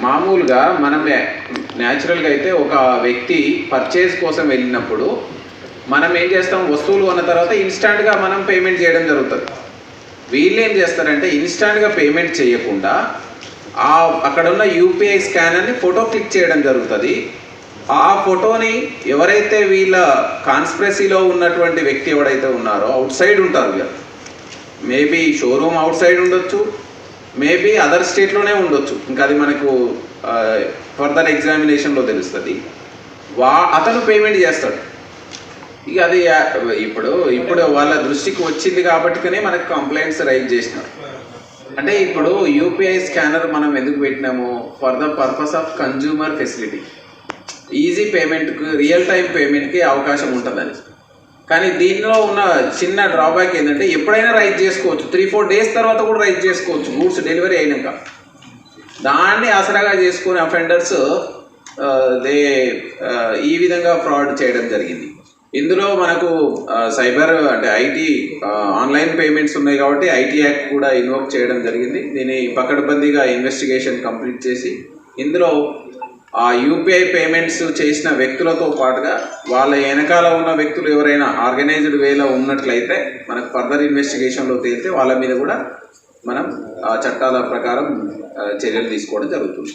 మామూలుగా మనం న్యాచురల్గా అయితే ఒక వ్యక్తి పర్చేజ్ కోసం వెళ్ళినప్పుడు మనం ఏం చేస్తాం, వస్తువులు కొన్న తర్వాత ఇన్స్టాంట్గా మనం పేమెంట్ చేయడం జరుగుతుంది. వీళ్ళు ఏం చేస్తారంటే ఇన్స్టాంట్గా పేమెంట్ చేయకుండా అక్కడ ఉన్న యూపీఐ స్కానర్ని ఫోటో క్లిక్ చేయడం జరుగుతుంది. ఆ ఫోటోని ఎవరైతే వీళ్ళ కాన్స్పిరసీలో ఉన్నటువంటి వ్యక్తి ఎవరైతే ఉన్నారో అవుట్ సైడ్ ఉంటారు, మేబీ షోరూమ్ అవుట్ సైడ్ ఉండొచ్చు, మేబీ అదర్ స్టేట్లోనే ఉండొచ్చు, ఇంకా అది మనకు ఫర్దర్ ఎగ్జామినేషన్లో తెలుస్తుంది. అతను పేమెంట్ చేస్తాడు. ఇక అది ఇప్పుడు వాళ్ళ దృష్టికి వచ్చింది కాబట్టికనే మనకు కంప్లైంట్స్ రైజ్ చేసినారు. అంటే ఇప్పుడు యూపీఐ స్కానర్ మనం ఎందుకు పెట్టినాము, for the purpose of consumer facility, easy పేమెంట్కి, రియల్ టైం పేమెంట్కి అవకాశం ఉంటుందని. కానీ దీనిలో ఉన్న చిన్న డ్రాబ్యాక్ ఏంటంటే ఎప్పుడైనా రైజ్ చేసుకోవచ్చు, 3-4 డేస్ తర్వాత కూడా రైజ్ చేసుకోవచ్చు గూడ్స్ డెలివరీ అయినాక. దాన్ని ఆసరాగా చేసుకునే అఫెండర్స్ ఈ విధంగా ఫ్రాడ్ చేయడం జరిగింది. ఇందులో మనకు సైబర్ అంటే ఐటీ ఆన్లైన్ పేమెంట్స్ ఉన్నాయి కాబట్టి ఐటీ యాక్ట్ కూడా ఇన్వోక్ చేయడం జరిగింది. దీన్ని పకడ్బందీగా ఇన్వెస్టిగేషన్ కంప్లీట్ చేసి ఇందులో ఆ యూపీఐ పేమెంట్స్ చేసిన వ్యక్తులతో పాటుగా వాళ్ళ వెనకాల ఉన్న వ్యక్తులు ఎవరైనా ఆర్గనైజ్డ్ వేలో ఉన్నట్లయితే మనకు ఫర్దర్ ఇన్వెస్టిగేషన్లో తేలితే వాళ్ళ మీద కూడా మనం చట్టాల ప్రకారం చర్యలు తీసుకోవడం జరుగుతుంది.